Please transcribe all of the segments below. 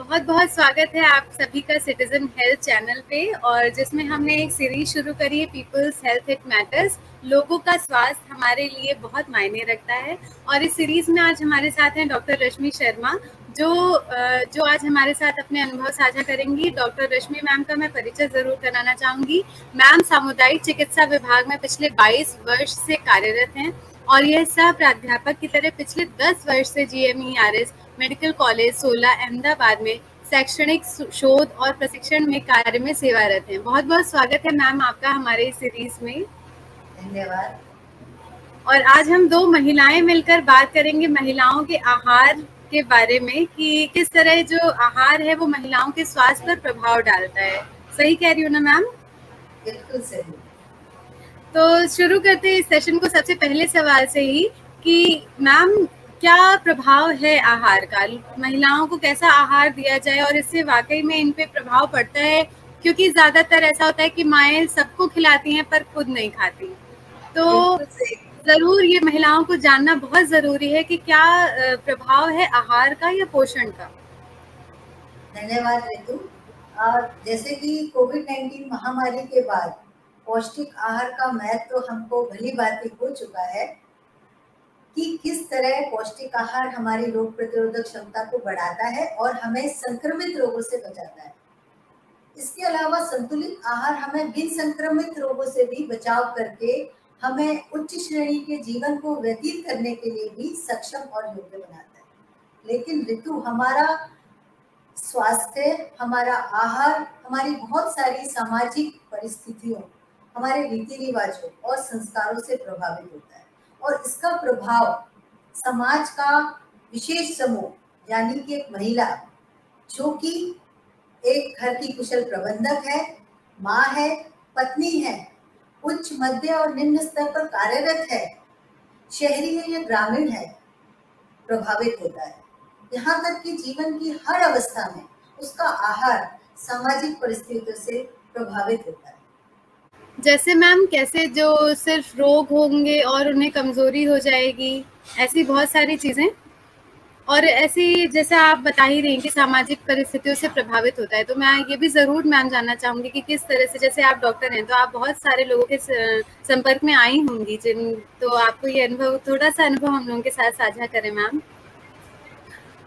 बहुत बहुत स्वागत है आप सभी का सिटीजन हेल्थ चैनल पे। और जिसमें हमने एक सीरीज शुरू करी है पीपल्स हेल्थ इट मैटर्स। लोगों का स्वास्थ्य हमारे लिए बहुत मायने रखता है। और इस सीरीज में आज हमारे साथ हैं डॉक्टर रश्मि शर्मा, जो आज हमारे साथ अपने अनुभव साझा करेंगी। डॉक्टर रश्मि मैम का मैं परिचय जरूर कराना चाहूंगी। मैम सामुदायिक चिकित्सा विभाग में पिछले 22 वर्ष से कार्यरत हैं और यह सह प्राध्यापक की तरह पिछले 10 वर्ष से GMERS मेडिकल कॉलेज 16 अहमदाबाद में शैक्षणिक शोध और प्रशिक्षण में कार्य में सेवारत हैं। बहुत बहुत स्वागत है मैम आपका हमारे इस सीरीज में। धन्यवाद। और आज हम दो महिलाएं मिलकर बात करेंगे महिलाओं के आहार के बारे में कि किस तरह जो आहार है वो महिलाओं के स्वास्थ्य पर प्रभाव डालता है। सही कह रही हूँ ना मैम? बिल्कुल सही। तो शुरू करते हैं इस सेशन को सबसे पहले सवाल से ही कि मैम क्या प्रभाव है आहार का, महिलाओं को कैसा आहार दिया जाए और इससे वाकई में इन पे प्रभाव पड़ता है? क्योंकि ज्यादातर ऐसा होता है कि माएँ सबको खिलाती हैं पर खुद नहीं खाती। तो जरूर ये महिलाओं को जानना बहुत जरूरी है कि क्या प्रभाव है आहार का या पोषण का। धन्यवाद रितु। जैसे कि कोविड-19 महामारी के बाद पौष्टिक आहार का महत्व तो हमको भली भांति हो चुका है कि किस तरह पौष्टिक आहार हमारी रोग प्रतिरोधक क्षमता को बढ़ाता है और हमें संक्रमित रोगों से बचाता है। इसके अलावा संतुलित आहार हमें बिन संक्रमित रोगों से भी बचाव करके हमें उच्च श्रेणी के जीवन को व्यतीत करने के लिए भी सक्षम और योग्य बनाता है। लेकिन ऋतु, हमारा स्वास्थ्य, हमारा आहार, हमारी बहुत सारी सामाजिक परिस्थितियों, हमारे रीति रिवाजों और संस्कारों से प्रभावित होता है और इसका प्रभाव समाज का विशेष समूह यानी कि एक महिला जो कि एक घर की कुशल प्रबंधक है, माँ है, पत्नी है, उच्च मध्य और निम्न स्तर पर कार्यरत है, शहरी है या ग्रामीण है, प्रभावित होता है। यहाँ तक कि जीवन की हर अवस्था में उसका आहार सामाजिक परिस्थितियों से प्रभावित होता है। जैसे मैम कैसे जो सिर्फ रोग होंगे और उन्हें कमजोरी हो जाएगी, ऐसी बहुत सारी चीजें। और ऐसी जैसे आप बता ही रही कि सामाजिक परिस्थितियों से प्रभावित होता है, तो मैं ये भी जरूर मैम जानना चाहूंगी कि किस तरह से, जैसे आप डॉक्टर हैं तो आप बहुत सारे लोगों के संपर्क में आई होंगी तो आपको ये अनुभव, थोड़ा सा अनुभव हम लोगों के साथ साझा करें मैम।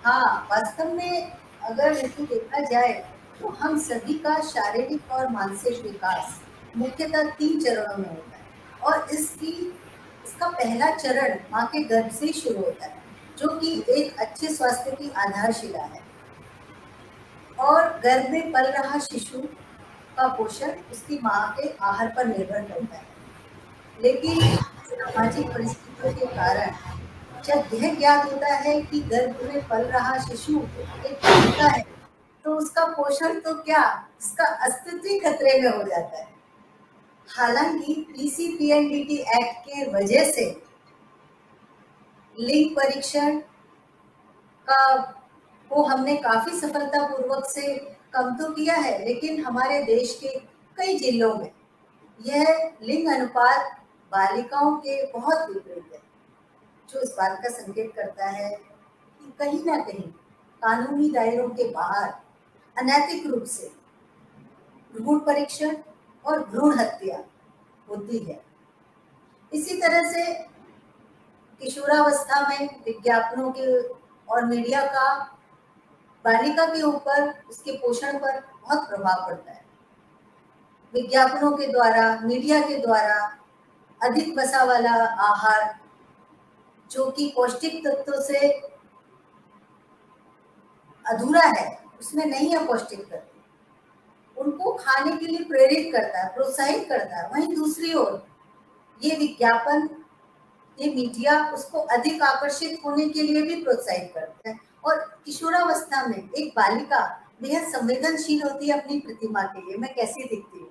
हाँ, वास्तव में अगर इसको देखा जाए तो हम सभी का शारीरिक और मानसिक विकास मुख्यतः 3 चरणों में होता है और इसका पहला चरण माँ के गर्भ से शुरू होता है, जो कि एक अच्छे स्वास्थ्य की आधारशिला है। और गर्भ में पल रहा शिशु का पोषण उसकी माँ के आहार पर निर्भर करता है। लेकिन सामाजिक परिस्थितियों के कारण जब यह ज्ञात होता है कि गर्भ में पल रहा शिशु एक बालिका है, तो उसका पोषण तो क्या, उसका अस्तित्व ही खतरे में हो जाता है। हालांकि PCPNDT एक्ट के वजह से लिंग परीक्षण को हमने काफी सफलतापूर्वक से कम तो किया है, लेकिन हमारे देश के कई जिलों में यह लिंग अनुपात बालिकाओं के बहुत विपरीत है, जो इस बात का संकेत करता है कि कहीं ना कहीं कानूनी दायरों के बाहर अनैतिक रूप से भ्रूण परीक्षण और भ्रूण हत्या होती है। इसी तरह से किशोरावस्था में विज्ञापनों के और मीडिया का बालिका के ऊपर, उसके पोषण पर बहुत प्रभाव पड़ता है। विज्ञापनों के द्वारा, मीडिया के द्वारा अधिक वसा वाला आहार जो कि पौष्टिक तत्वों से अधूरा है, उसमें नहीं है पौष्टिक तत्व, उनको खाने के लिए प्रेरित करता है, प्रोत्साहित करता है। वहीं दूसरी ओर ये विज्ञापन, ये मीडिया उसको अधिक आकर्षित होने के लिए भी प्रोत्साहित करता है। और किशोरावस्था में एक बालिका बेहद संवेदनशील होती है अपनी प्रतिमा के लिए, मैं कैसी दिखती हूँ।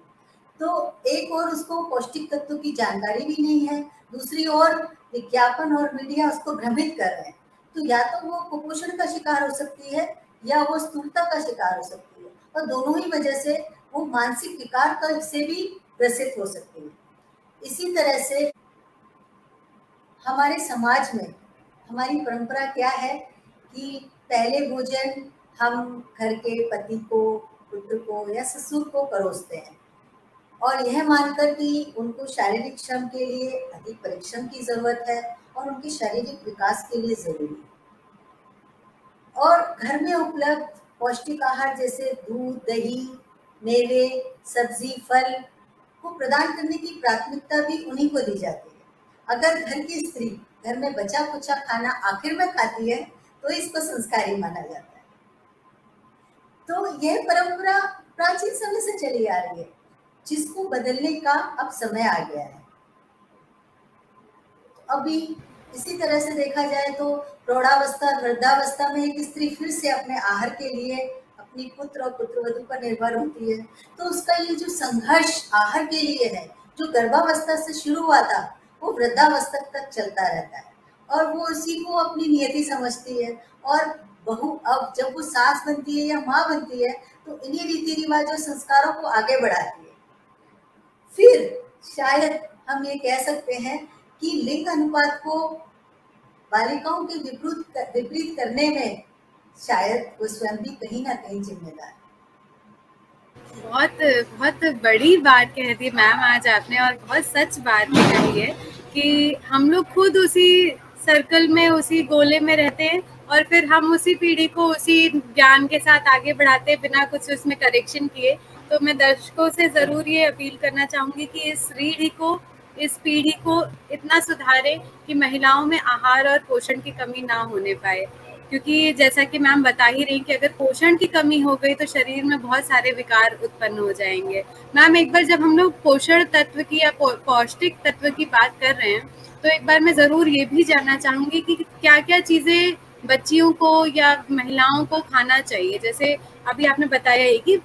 तो एक और उसको पौष्टिक तत्वों की जानकारी भी नहीं है, दूसरी ओर विज्ञापन और मीडिया उसको भ्रमित कर रहे हैं। तो या तो वो कुपोषण का शिकार हो सकती है या वो स्थूलता का शिकार हो सकती है, और दोनों ही वजह से वो मानसिक विकार का से भी ग्रसित हो सकती है। इसी तरह से हमारे समाज में हमारी परंपरा क्या है कि पहले भोजन हम घर के पति को, पुत्र को या ससुर को परोसते हैं, और यह मानकर कि उनको शारीरिक श्रम के लिए अधिक परिश्रम की जरूरत है और उनके शारीरिक विकास के लिए जरूरी है। और घर में उपलब्ध पौष्टिक आहार जैसे दूध, दही, मेवे, सब्जी, फल को प्रदान करने की प्राथमिकता भी उन्हीं को दी जाती है। अगर घर की स्त्री घर में बचा कुचा खाना आखिर में खाती है तो इसको संस्कारी माना जाता है। तो यह परंपरा प्राचीन समय से चली आ रही है, जिसको बदलने का अब समय आ गया है। अभी इसी तरह से देखा जाए तो प्रौढ़ावस्था, वृद्धावस्था में एक स्त्री फिर से अपने आहार के लिए अपनी पुत्र और पुत्रवधू पर निर्भर होती है। तो उसका ये जो संघर्ष आहार के लिए है, जो गर्भावस्था से शुरू हुआ था, वो वृद्धावस्था तक चलता रहता है और वो उसी को अपनी नियति समझती है। और बहू अब जब वो सास बनती है या माँ बनती है तो इन्हीं रीति रिवाज और संस्कारों को आगे बढ़ाती है। फिर शायद हम ये कह सकते हैं कि लिंग अनुपात को बालिकाओं के विपरीत करने में शायद वो स्वयं भी कहीं ना कहीं जिम्मेदार है। बहुत बहुत बड़ी बात कह दी मैम आज आपने, और बहुत सच बात कही है कि हम लोग खुद उसी सर्कल में, उसी गोले में रहते हैं और फिर हम उसी पीढ़ी को उसी ज्ञान के साथ आगे बढ़ाते हैं बिना कुछ उसमें करेक्शन किए। तो मैं दर्शकों से ज़रूर ये अपील करना चाहूँगी कि इस पीढ़ी को इतना सुधारे कि महिलाओं में आहार और पोषण की कमी ना होने पाए, क्योंकि जैसा कि मैम बता ही रही कि अगर पोषण की कमी हो गई तो शरीर में बहुत सारे विकार उत्पन्न हो जाएंगे। मैम एक बार जब हम लोग पोषण तत्व की या पौष्टिक तत्व की बात कर रहे हैं तो एक बार मैं ज़रूर ये भी जानना चाहूँगी कि क्या क्या चीज़ें बच्चियों को या महिलाओं को खाना चाहिए। जैसे अभी आपने बताया है कि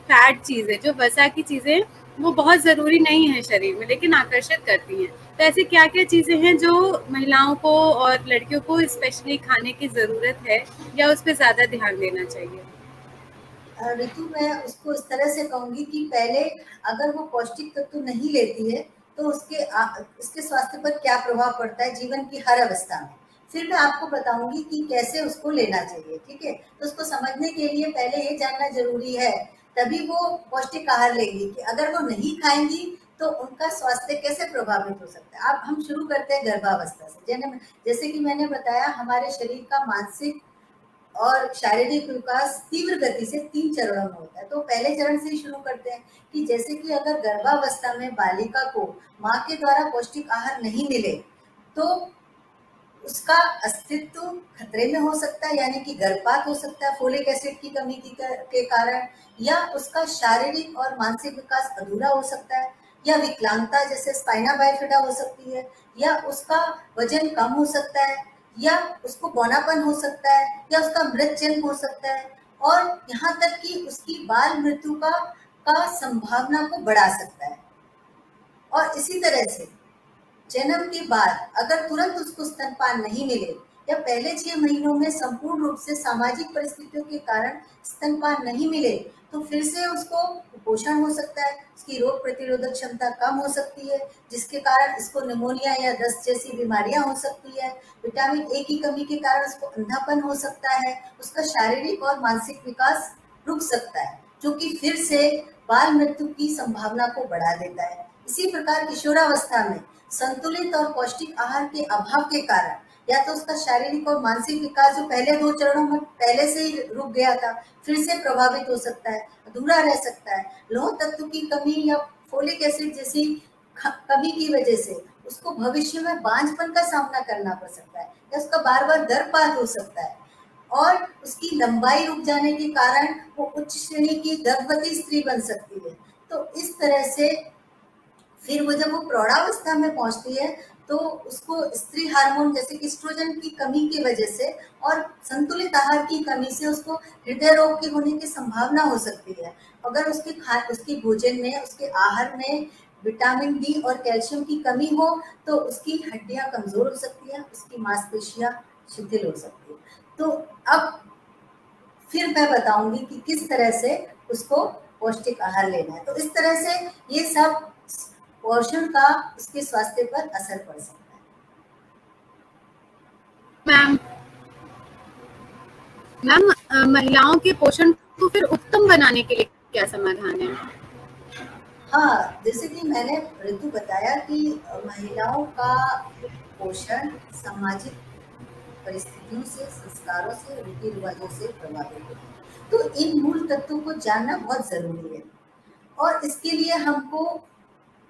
फैट चीज़ें, जो वसा की चीज़ें, वो बहुत ज़रूरी नहीं है शरीर में लेकिन आकर्षित करती हैं। तो ऐसे क्या क्या चीज़ें हैं जो महिलाओं को और लड़कियों को स्पेशली खाने की ज़रूरत है या उस पर ज़्यादा ध्यान देना चाहिए? ऋतु, मैं उसको इस तरह से कहूंगी कि पहले अगर वो पौष्टिक तत्व नहीं लेती है तो उसके स्वास्थ्य पर क्या प्रभाव पड़ता है जीवन की हर अवस्था में, फिर मैं आपको बताऊंगी कि कैसे उसको लेना चाहिए। ठीक है, तो उसको समझने के लिए पहले ये जानना जरूरी है, तभी वो पौष्टिक आहार लेंगी कि अगर वो नहीं खाएंगी तो उनका स्वास्थ्य कैसे प्रभावित हो सकता है। अब हम शुरू करते हैं गर्भावस्था से। जैसे कि मैंने बताया, हमारे शरीर का मानसिक और शारीरिक विकास तीव्र गति से 3 चरणों में होता है। तो पहले चरण से ही शुरू करते हैं कि जैसे कि अगर गर्भावस्था में बालिका को माँ के द्वारा पौष्टिक आहार नहीं मिले तो उसका अस्तित्व खतरे में हो सकता है, यानी कि गर्भपात हो सकता है फोलिक एसिड की कमी के कारण, या उसका शारीरिक और मानसिक विकास अधूरा हो सकता है, या विकलांगता जैसे स्पाइना बाइफिडा हो सकती है, या उसका वजन कम हो सकता है, या उसको बौनापन हो सकता है, या उसका मृत जन्म हो सकता है, और यहाँ तक कि उसकी बाल मृत्यु का संभावना को बढ़ा सकता है। और इसी तरह से जन्म के बाद अगर तुरंत उसको स्तनपान नहीं मिले या पहले 6 महीनों में संपूर्ण रूप से सामाजिक परिस्थितियों के कारण स्तनपान नहीं मिले तो फिर से उसको कुपोषण हो सकता है, उसकी रोग प्रतिरोधक क्षमता कम हो सकती है, जिसके कारण इसको निमोनिया या दस्त जैसी बीमारियां हो सकती है। विटामिन ए की कमी के कारण उसको अंधापन हो सकता है, उसका शारीरिक और मानसिक विकास रुक सकता है, जो कि फिर से बाल मृत्यु की संभावना को बढ़ा देता है। इसी प्रकार किशोरावस्था में संतुलित और पौष्टिक आहार के अभाव के कारण या तो उसका शारीरिक और मानसिक विकास जो पहले 2 चरणों में पहले से ही रुक गया था फिर से प्रभावित हो सकता है, अधूरा रह सकता है। लौह तत्व की कमी या फोलिक एसिड जैसी कमी की वजह से उसको भविष्य में बांझपन का सामना करना पड़ सकता है, या उसका बार बार गर्भपात हो सकता है, और उसकी लंबाई रुक जाने के कारण वो उच्च श्रेणी की गर्भवती स्त्री बन सकती है। तो इस तरह से फिर वो जब वो प्रौढ़ावस्था में पहुंचती है तो उसको स्त्री हार्मोन जैसे कि एस्ट्रोजन की कमी की वजह से और संतुलित आहार की कमी से उसको हृदय रोग के होने की संभावना हो सकती है। अगर उसके भोजन में, उसके आहार में विटामिन डी और कैल्शियम की कमी हो तो उसकी हड्डियां कमजोर हो सकती है, उसकी मांसपेशियां शिथिल हो सकती है। तो अब फिर मैं बताऊंगी कि किस तरह से उसको पौष्टिक आहार लेना है। तो इस तरह से ये सब पोषण का उसके स्वास्थ्य पर असर पड़ सकता है। मैम मैम महिलाओं के पोषण को फिर उत्तम बनाने के लिए क्या समाधान है? हाँ, जैसे कि मैंने ऋतु बताया कि महिलाओं का पोषण सामाजिक परिस्थितियों से, संस्कारों से, रीति रिवाजों से प्रभावित है। तो इन मूल तत्वों को जानना बहुत जरूरी है और इसके लिए हमको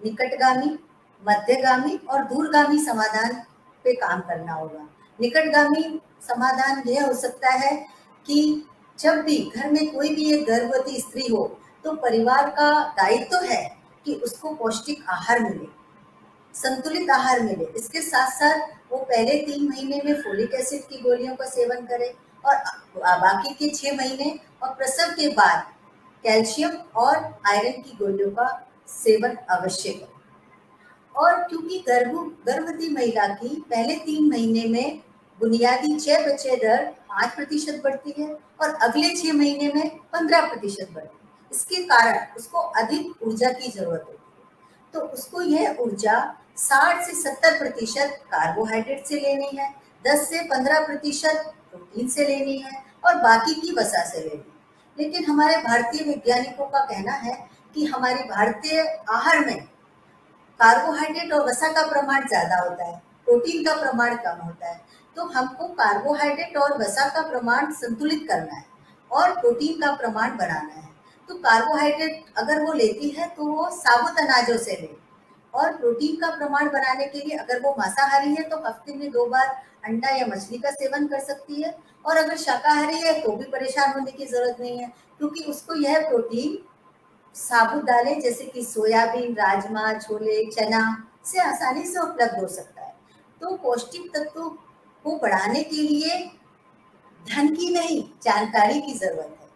निकटगामी, मध्यगामी और दूरगामी समाधान पे काम करना होगा। निकटगामी समाधान यह हो सकता है कि जब भी घर में कोई भी एक गर्भवती स्त्री हो तो परिवार का दायित्व है कि उसको पौष्टिक आहार मिले, संतुलित आहार मिले। इसके साथ साथ वो पहले 3 महीने में फोलिक एसिड की गोलियों का सेवन करे और बाकी के 6 महीने और प्रसव के बाद कैल्शियम और आयरन की गोलियों का सेवन अवश्य करें। और क्योंकि गर्भवती महिला की पहले 3 महीने में बुनियादी चयापचय दर 5% बढ़ती है और अगले 6 महीने में 15% बढ़ती है। इसके कारण उसको अधिक ऊर्जा की जरूरत होती है। तो उसको यह ऊर्जा 60 से 70% कार्बोहाइड्रेट से लेनी है, 10 से 15% प्रोटीन से लेनी है और बाकी की वसा से लेनी है। लेकिन हमारे भारतीय वैज्ञानिकों का कहना है कि हमारी भारतीय आहार में कार्बोहाइड्रेट और वसा का प्रमाण ज्यादा होता है, प्रोटीन का प्रमाण कम होता है। तो हमको कार्बोहाइड्रेट और वसा का प्रमाण संतुलित करना है और प्रोटीन का प्रमाण बढ़ाना है। तो कार्बोहाइड्रेट अगर वो लेती है तो वो साबुत अनाजों से ले और प्रोटीन का प्रमाण बढ़ाने के लिए अगर वो मांसाहारी है तो हफ्ते में 2 बार अंडा या मछली का सेवन कर सकती है और अगर शाकाहारी है तो भी परेशान होने की जरूरत नहीं है, क्योंकि उसको यह प्रोटीन साबुत दालें जैसे कि सोयाबीन, राजमा, छोले, चना से आसानी से उपलब्ध हो सकता है। तो पौष्टिक तत्वों को बढ़ाने के लिए धन की नहीं, जानकारी की जरूरत है।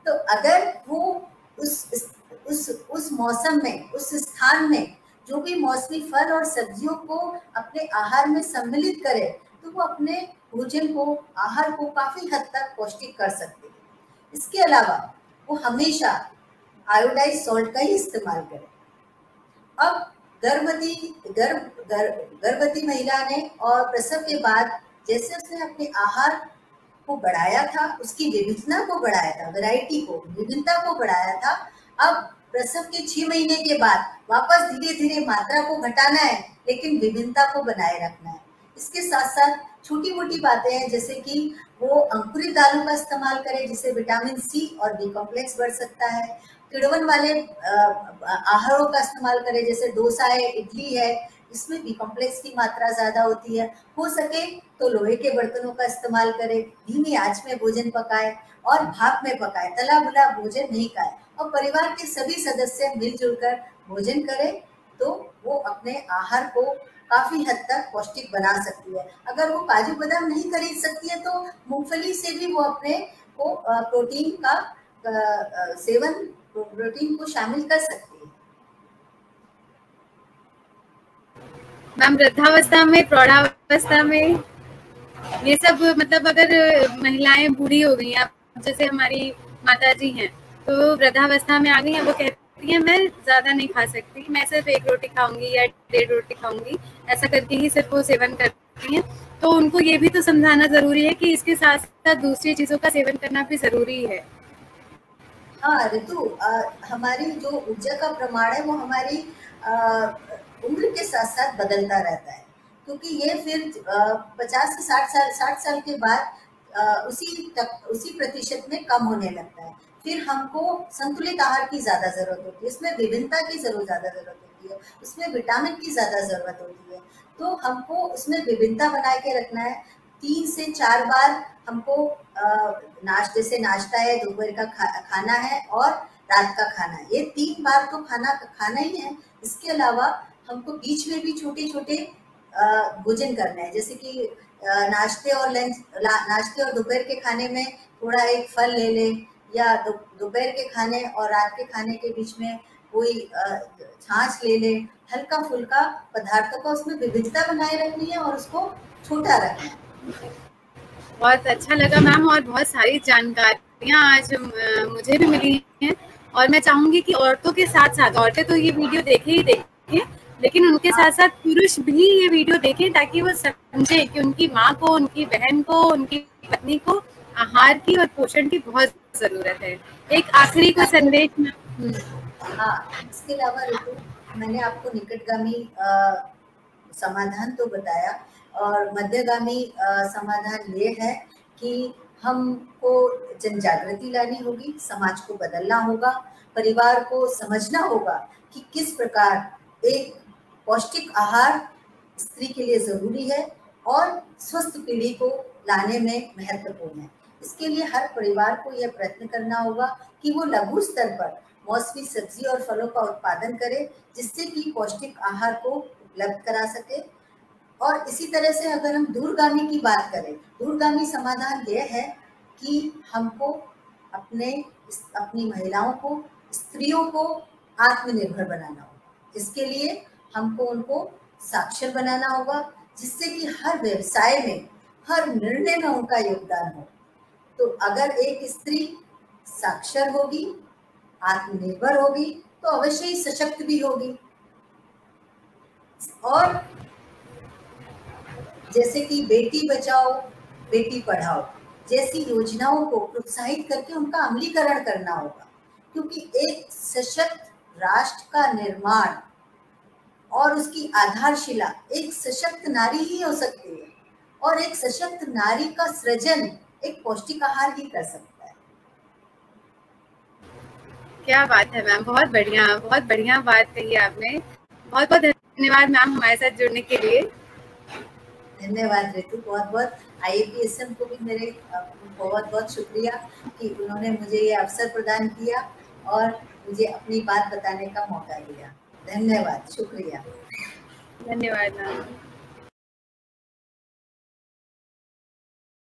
तो अगर वो उस मौसम में, उस स्थान में जो भी मौसमी फल और सब्जियों को अपने आहार में सम्मिलित करे तो वो अपने भोजन को, आहार को काफी हद तक पौष्टिक कर सकते हैं। इसके अलावा वो हमेशा आयोडाइज सॉल्ट का ही इस्तेमाल करें। अब गर्भवती महिला ने और प्रसव के बाद जैसे उसने अपने आहार को बढ़ाया था, उसकी विविधता को बढ़ाया था, वैरायटी को, विभिन्नता को बढ़ाया था, अब प्रसव के 6 महीने के बाद वापस धीरे धीरे मात्रा को घटाना है लेकिन विभिन्नता को बनाए रखना है। इसके साथ साथ छोटी मोटी बातें हैं जैसे कि वो अंकुरित दालों का इस्तेमाल करें जिससे विटामिन सी और बी कॉम्प्लेक्स बढ़ सकता है। किण्वन वाले आहारों का इस्तेमाल करें जैसे डोसा है, इडली है, इसमें बी कॉम्प्लेक्स की मात्रा ज्यादा होती है। हो सके तो लोहे के बर्तनों का इस्तेमाल करें, धीमी आंच में भोजन पकाए और भाप में पकाए, तला भुना भोजन नहीं खाए और परिवार के सभी सदस्य मिलजुल कर भोजन करें तो वो अपने आहार को काफी हद तक पौष्टिक बना सकती है। अगर वो काजू बादाम नहीं खरीद सकती है तो मूंगफली से भी वो अपने को प्रोटीन का सेवन, प्रोटीन को शामिल कर सकती है। मैम वृद्धावस्था में, प्रौढ़ावस्था में ये सब मतलब अगर महिलाएं बूढ़ी हो गई हैं, जैसे हमारी माता जी हैं तो वृद्धावस्था में आ गई हैं, वो कहती हैं मैं ज्यादा नहीं खा सकती, मैं सिर्फ 1 रोटी खाऊंगी या 1.5 रोटी खाऊंगी, ऐसा करके ही सिर्फ वो सेवन करती हैं। तो उनको ये भी तो समझाना जरूरी है कि इसके साथ साथ दूसरी चीजों का सेवन करना भी जरूरी है। हाँ ऋतु, हमारी जो ऊर्जा का प्रमाण है वो हमारी उम्र के साथ साथ बदलता रहता है, क्योंकि ये फिर 50 से 60 साल के बाद उसी प्रतिशत में कम होने लगता है। फिर हमको संतुलित आहार की ज्यादा जरूरत होती है, इसमें विभिन्नता की ज्यादा जरूरत होती है, उसमें विटामिन की ज्यादा जरूरत होती है। तो हमको उसमें विभिन्नता बना के रखना है। 3 से 4 बार हमको जैसे नाश्ता है, दोपहर का खाना है और रात का खाना है, ये 3 बार तो खाना ही है। इसके अलावा हमको बीच में भी छोटे छोटे भोजन करना है, जैसे कि नाश्ते और दोपहर के खाने में थोड़ा एक फल ले ले या दोपहर के खाने और रात के खाने के बीच में कोई छाछ ले ले। हल्का फुल्का पदार्थों का उसमें विविधता बनाए रखनी है और उसको छोटा रखना है। बहुत अच्छा लगा मैम, और बहुत सारी जानकारियाँ आज मुझे भी मिली हैं और मैं चाहूंगी कि औरतों के साथ साथ, औरतें तो ये वीडियो देखें लेकिन उनके साथ साथ पुरुष भी ये वीडियो देखें ताकि वो समझे कि उनकी माँ को, उनकी बहन को, उनकी पत्नी को आहार की और पोषण की बहुत जरूरत है। एक आखिरी कोई संदेश में? हाँ, इसके अलावा ऋतु, मैंने आपको निकटगामी समाधान तो बताया, और मध्यगामी समाधान ये है कि हमको जन जागृति लानी होगी, समाज को बदलना होगा, परिवार को समझना होगा कि किस प्रकार एक पौष्टिक आहार स्त्री के लिए जरूरी है और स्वस्थ पीढ़ी को लाने में महत्वपूर्ण है। इसके लिए हर परिवार को यह प्रयत्न करना होगा कि वो लघु स्तर पर मौसमी सब्जी और फलों का उत्पादन करे, जिससे कि पौष्टिक आहार को उपलब्ध करा सके। और इसी तरह से अगर हम दूरगामी की बात करें, दूरगामी समाधान यह है कि हमको अपनी महिलाओं को, स्त्रियों को आत्मनिर्भर बनाना होगा। इसके लिए हमको उनको साक्षर बनाना होगा, जिससे कि हर व्यवसाय में, हर निर्णय में उनका योगदान हो। तो अगर एक स्त्री साक्षर होगी, आत्मनिर्भर होगी, तो अवश्य ही सशक्त भी होगी। और जैसे कि बेटी बचाओ बेटी पढ़ाओ जैसी योजनाओं को प्रोत्साहित करके उनका अमलीकरण करना होगा, क्योंकि एक सशक्त राष्ट्र का निर्माण और उसकी आधारशिला एक सशक्त नारी ही हो सकती है, और एक सशक्त नारी का सृजन एक पौष्टिक आहार ही कर सकता है। क्या बात है मैम, बहुत बढ़िया बात कही आपने। बहुत बहुत धन्यवाद मैम हमारे साथ जुड़ने के लिए। धन्यवाद ऋतु, बहुत बहुत। IAPSM को भी मेरे बहुत बहुत शुक्रिया कि उन्होंने मुझे ये अवसर प्रदान किया और मुझे अपनी बात बताने का मौका दिया। धन्यवाद, शुक्रिया। धन्यवाद मैम।